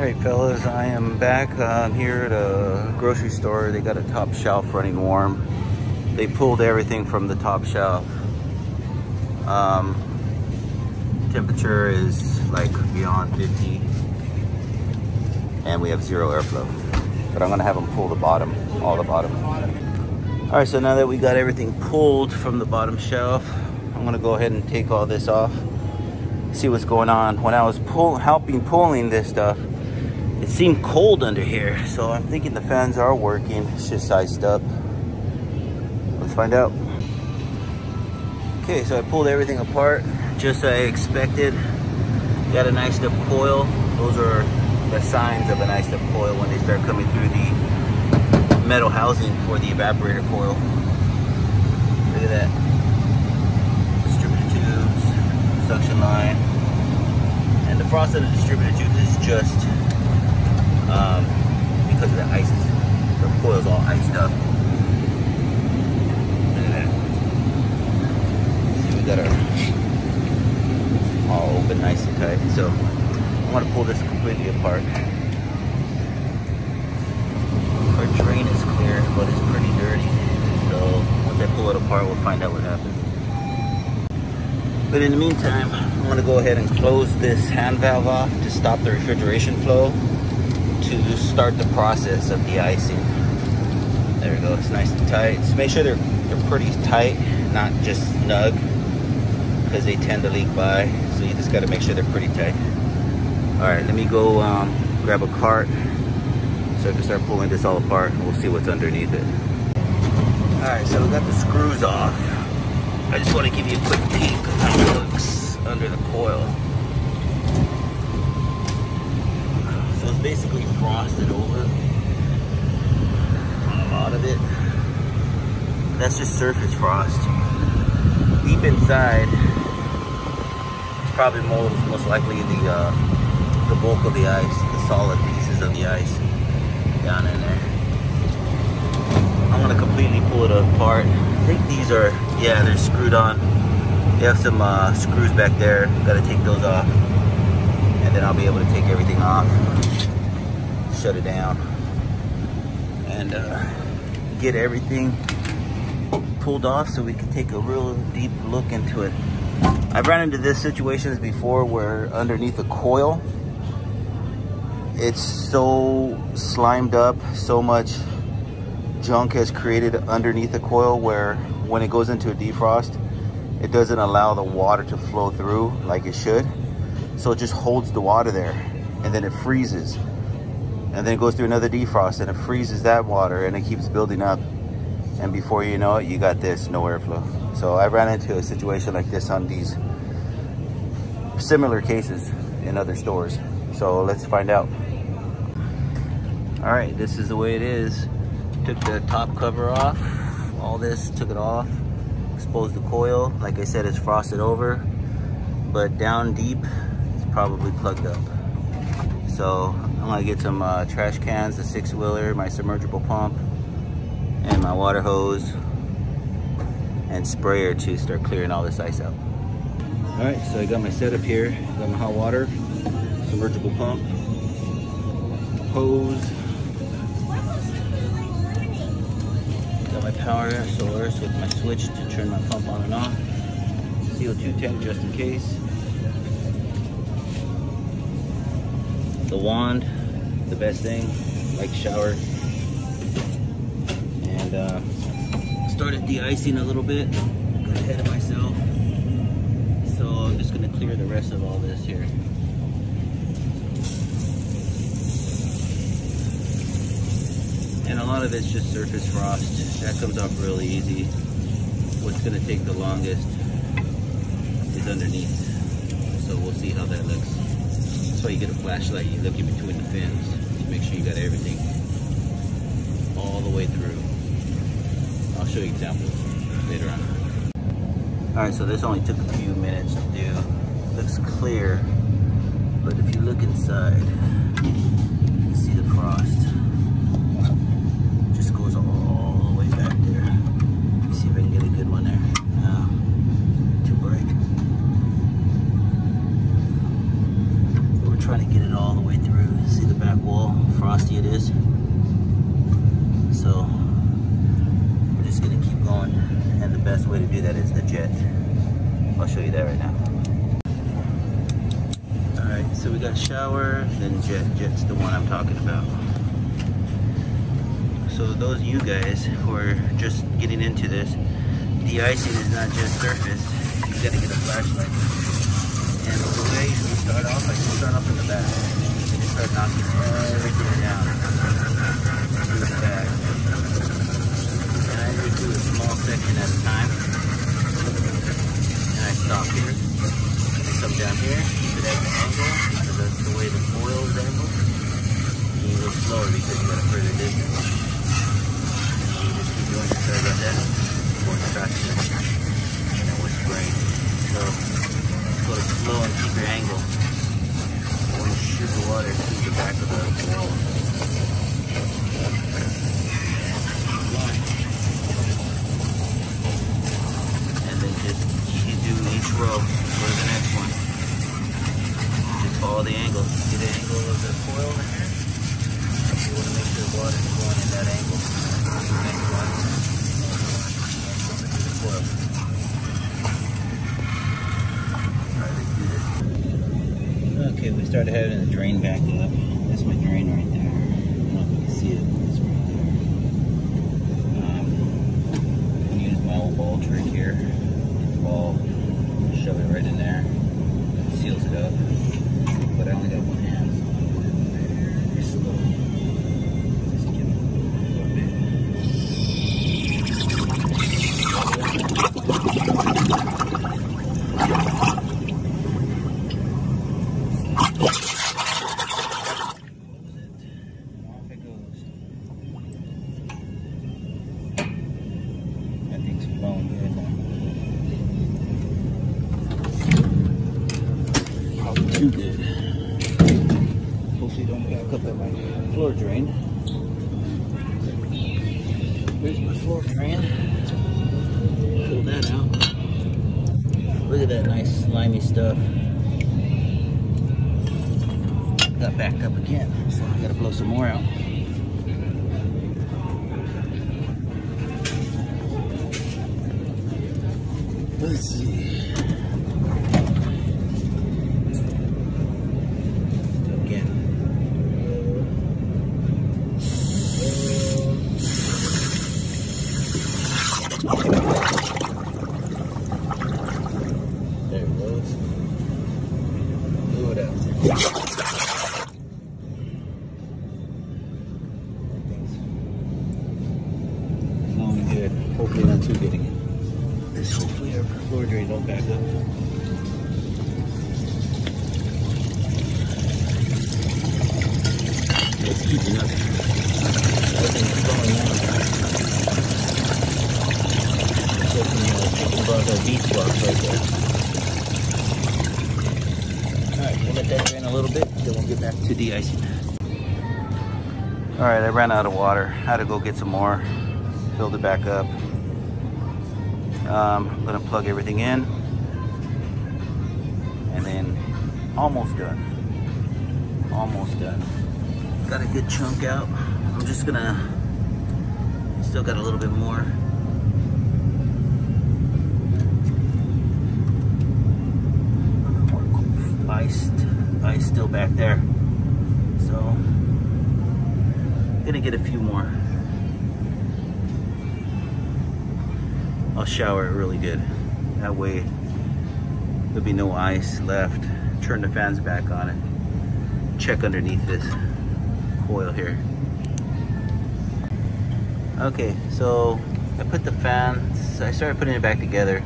Alright fellas, I am back here at a grocery store. They got a top shelf running warm. They pulled everything from the top shelf. Temperature is like beyond 50 and we have zero airflow. But I'm gonna have them pull the bottom, all the bottom. Alright, so now that we got everything pulled from the bottom shelf, I'm gonna go ahead and take all this off, see what's going on. When I was helping pulling this stuff, it seemed cold under here, so I'm thinking the fans are working. It's just iced up. Let's find out. Okay, so I pulled everything apart just as I expected. Got an iced up coil. Those are the signs of an iced up coil when they start coming through the metal housing for the evaporator coil. Look at that. Distributor tubes, suction line. And the frost of the distributor tubes is just because of the ice. The coil's all iced up. Look at that. See, we got our all open nice and tight. So I want to pull this completely apart. Our drain is clear, but it's pretty dirty. So once I pull it apart, we'll find out what happens. But in the meantime, I'm going to go ahead and close this hand valve off to stop the refrigeration flow to start the process of de-icing. There we go, it's nice and tight. So make sure they're pretty tight, not just snug, because they tend to leak by. So you just got to make sure they're pretty tight. All right, let me go grab a cart so I can start pulling this all apart and we'll see what's underneath it. All right, so we got the screws off. I just want to give you a quick peek of how it looks under the coil. So it's basically frosted over on a lot of it. That's just surface frost. Deep inside, it's probably most likely the bulk of the ice, the solid pieces of the ice down in there. I'm gonna completely pull it apart. I think these are, yeah, they're screwed on. They have some screws back there. Gotta take those off. And then I'll be able to take everything off, shut it down, and get everything pulled off so we can take a real deep look into it. I've run into this situations before where underneath the coil, it's so slimed up, so much junk has created underneath the coil where when it goes into a defrost, it doesn't allow the water to flow through like it should. So it just holds the water there and then it freezes. And then it goes through another defrost and it freezes that water and it keeps building up. And before you know it, you got this, no airflow. So I ran into a situation like this on these similar cases in other stores. So let's find out. All right, this is the way it is. Took the top cover off, all this, took it off, exposed the coil. Like I said, it's frosted over, but down deep, it's probably plugged up. So I'm gonna get some trash cans, the 6-wheeler, my submergible pump, and my water hose, and sprayer to start clearing all this ice out. All right, so I got my setup here. Got my hot water, submergible pump, hose, got my power source with my switch to turn my pump on and off. CO2 tank just in case. The wand, the best thing, like shower. And started de-icing a little bit. Got ahead of myself. So I'm just gonna clear the rest of all this here. And a lot of it's just surface frost. That comes off really easy. What's gonna take the longest is underneath. So we'll see how that looks. That's why you get a flashlight, you look in between the fins to make sure you got everything all the way through. I'll show you examples later on. All right, so this only took a few minutes to do. Looks clear, but if you look inside, you see the frost. Just goes all the way back there. Let me see if I can get a good one there. No, too bright. We're trying to get it all the way through. See the frosty it is. So we're just gonna keep going, and the best way to do that is the jet. I'll show you that right now. All right, so we got shower, then jet. Jet's the one I'm talking about. So those of you guys who are just getting into this, de-icing is not just surface. You gotta get a flashlight. And the way we start off, like we start off in the back. And you start knocking everything down in the back. And I just do a small section at a time. And I stop here. And I come down here, keep it at an angle, because that's the way the coil is angled. And you go slower because you got a further distance. Doing it, sorry about that, more traction, and it was great. So go slow and keep your angle. When you shoot the water, keep the back of the wall. And then just you do each row, go to the next one. Just follow the angle. See the angle of the coil in here? You want to make sure the water is going in that angle. Next one. Coil. Alright, let's do this. Okay, we started having the drain back up. That's my drain right there. I don't know if you can see it. It's right there. I'm going to use my old ball trick here. Get the ball, shove it right in there. Seals it up. But I only got one hand. Very slow. Just give it a little bit. Too good. Hopefully don't back up at my floor drain. Here's my floor drain. Pull that out. Look at that nice slimy stuff. Got backed up again, so I gotta blow some more out. Let's see. There it goes. Blew it out. Flowing good. Hopefully not too good again. This hopefully our floor drain don't back up. It's keeping up. Everything's flowing out. Above our beach blocks right there. Alright, we'll let that drain a little bit, then we'll get back to de-icing. Alright, I ran out of water. I had to go get some more. Filled it back up. I'm going to plug everything in. And then almost done. Almost done. Got a good chunk out. I'm just going to... Still got a little bit more. Ice still back there, so gonna get a few more. I'll shower it really good, that way there'll be no ice left. Turn the fans back on it, check underneath this coil here. Okay, so I put the fans, I started putting it back together,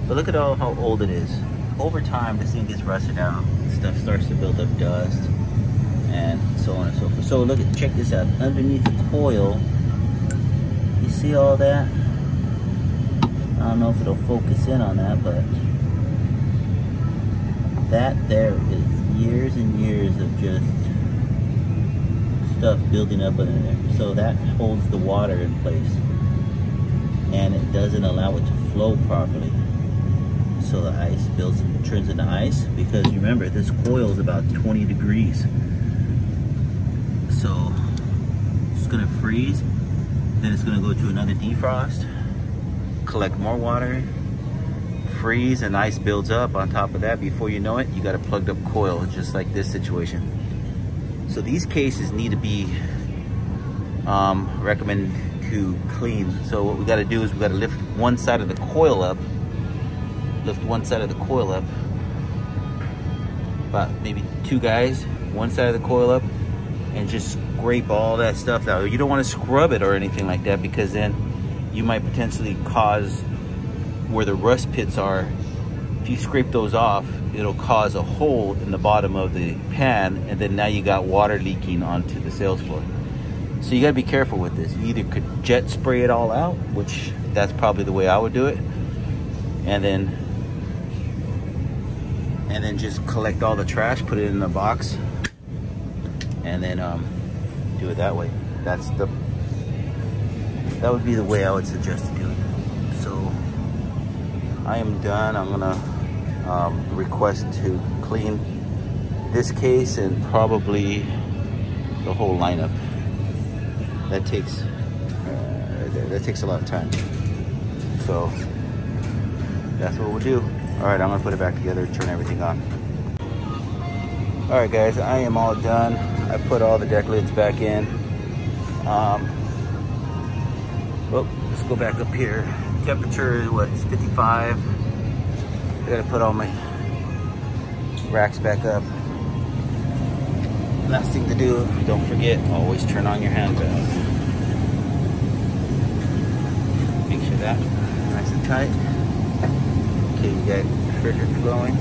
but look at how old it is. Over time this thing gets rusted out. Stuff starts to build up dust and so on and so forth. So look at, check this out. Underneath the coil, you see all that? I don't know if it'll focus in on that, but that there is years and years of just stuff building up under there. So that holds the water in place and it doesn't allow it to flow properly. So the ice turns into ice, because remember this coil is about 20 degrees. So gonna freeze, then it's gonna go to another defrost, collect more water, freeze, and ice builds up on top of that. Before you know it, you got a plugged up coil, just like this situation. So these cases need to be recommended to clean. So what we got to do is we got to lift one side of the coil up, about maybe 2 guys, one side of the coil up, and just scrape all that stuff out. You don't want to scrub it or anything like that, because then you might potentially cause where the rust pits are. If you scrape those off, it'll cause a hole in the bottom of the pan, and then now you got water leaking onto the sales floor. So you gotta be careful with this. You either could jet spray it all out, which that's probably the way I would do it, and then just collect all the trash, put it in a box, and then do it that way. That would be the way I would suggest to do it. So I am done. I'm gonna request to clean this case and probably the whole lineup. That takes a lot of time. So that's what we'll do. All right, I'm gonna put it back together, turn everything on. All right, guys, I am all done. I put all the deck lids back in. Let's go back up here. Temperature is what? It's 55. I gotta put all my racks back up. Last thing to do, don't forget, always turn on your hand valve. Make sure that nice and tight. Okay, you got refrigerator flowing.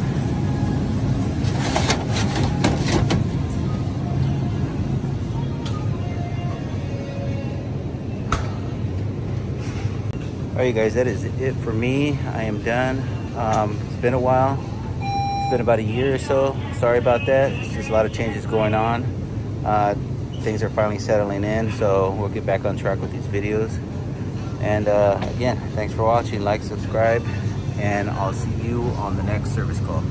All right, you guys, that is it for me. I am done. It's been a while. It's been about a year or so. Sorry about that. It's just a lot of changes going on. Things are finally settling in, so we'll get back on track with these videos. And again, thanks for watching. Like, subscribe, and I'll see you on the next service call.